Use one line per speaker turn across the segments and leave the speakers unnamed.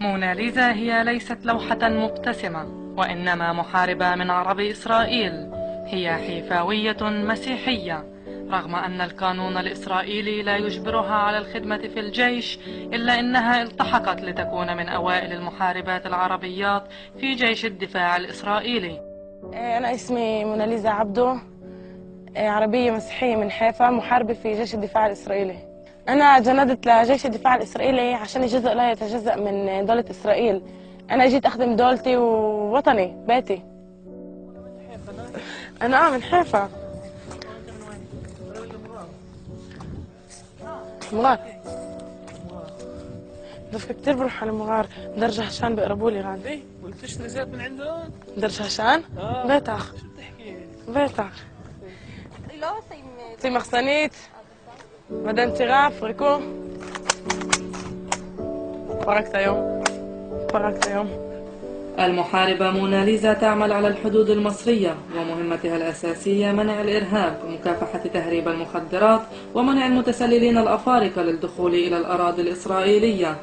موناليزا هي ليست لوحة مبتسمة، وإنما محاربة من عرب إسرائيل. هي حيفاوية مسيحية، رغم أن القانون الإسرائيلي لا يجبرها على الخدمة في الجيش، إلا أنها التحقت لتكون من أوائل المحاربات العربيات في جيش الدفاع الإسرائيلي.
أنا اسمي موناليزا عبدو، عربية مسيحية من حيفا، محاربة في جيش الدفاع الإسرائيلي. أنا جندت لجيش الدفاع الإسرائيلي عشان الجزء لا يتجزأ من دولة إسرائيل. أنا جيت أخدم دولتي ووطني بيتي. أنا من حيفا. مغار. بس كتير بروح على مغار. درجة هشان بيقربوا لي غاد.
ايه وبتشتري زيت من عندهم؟
درجة هشان؟ بيتك.
شو بتحكي؟
بيتك. في مخزنيت. مدام تغاف ريكو. فرقت يوم.
المحاربة موناليزا تعمل على الحدود المصرية، ومهمتها الأساسية منع الإرهاب، مكافحة تهريب المخدرات، ومنع المتسللين الأفارقة للدخول إلى الأراضي الإسرائيلية.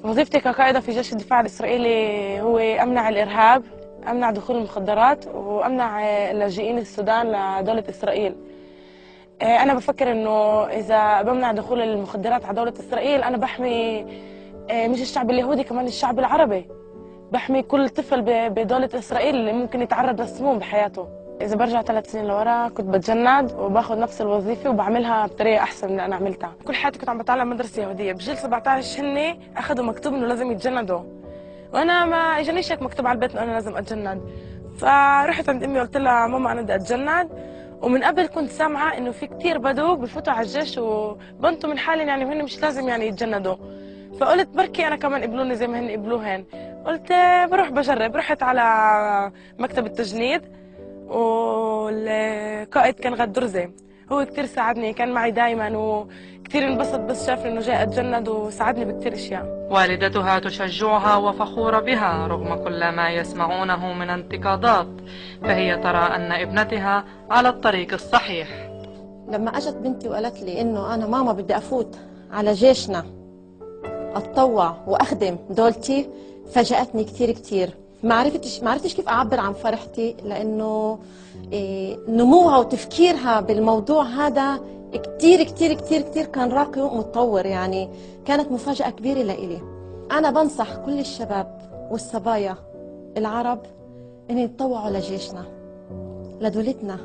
وظيفتي كقائدة في جيش الدفاع الإسرائيلي هو أمنع الإرهاب، أمنع دخول المخدرات، وأمنع اللاجئين السودان لدولة إسرائيل. أنا بفكر إنه إذا بمنع دخول المخدرات على دولة إسرائيل أنا بحمي مش الشعب اليهودي، كمان الشعب العربي. بحمي كل طفل بدولة إسرائيل اللي ممكن يتعرض للسموم بحياته. إذا برجع 3 سنين لورا كنت بتجند وباخذ نفس الوظيفة وبعملها بطريقة أحسن من اللي أنا عملتها. كل حياتي كنت عم بتعلم مدرسة يهودية. بجيل 17 هن أخذوا مكتوب إنه لازم يتجندوا، وأنا ما إجانيش هيك مكتوب على البيت إنه أنا لازم أتجند. فرحت عند أمي قلت لها ماما أنا بدي أتجند. ومن قبل كنت سامعة إنه في كتير بدو بفوتوا على الجيش وبنتوا من حالهم، يعني وهن مش لازم يعني يتجندوا. فقلت بركي أنا كمان قبلوني زي ما هن قبلوهن. قلت بروح بجرب. رحت على مكتب التجنيد، والقائد كان غد درزي. هو كتير ساعدني، كان معي دايما وكتير انبسط بس شافني انه جاي اتجند، وساعدني بكتير اشياء.
والدتها تشجعها وفخورة بها رغم كل ما يسمعونه من انتقادات، فهي ترى أن ابنتها على الطريق الصحيح.
لما اجت بنتي وقالت لي انه انا ماما بدي افوت على جيشنا اتطوع واخدم دولتي، فاجأتني كثير كثير. ما عرفتش كيف اعبر عن فرحتي، لانه نموها وتفكيرها بالموضوع هذا كثير كثير كثير كثير كان راقي ومتطور. يعني كانت مفاجأة كبيرة لإلي. انا بنصح كل الشباب والصبايا العرب ان يتطوعوا لجيشنا، لدولتنا،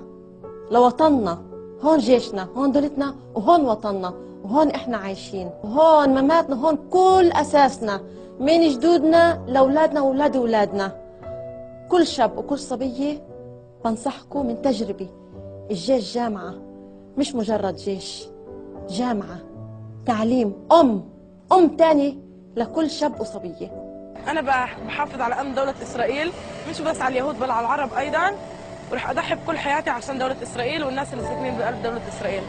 لوطننا. هون جيشنا، هون دولتنا، وهون وطننا، وهون احنا عايشين، وهون مماتنا، هون كل اساسنا، من جدودنا لاولادنا واولاد اولادنا. كل شاب وكل صبيه بنصحكم من تجربه، الجيش جامعه، مش مجرد جيش، جامعه، تعليم، ام تاني لكل شاب وصبيه.
انا بحافظ على امن دولة اسرائيل، مش بس على اليهود بل على العرب ايضا، ورح اضحي بكل حياتي عشان دولة اسرائيل والناس اللي ساكنين بقلب دولة اسرائيل.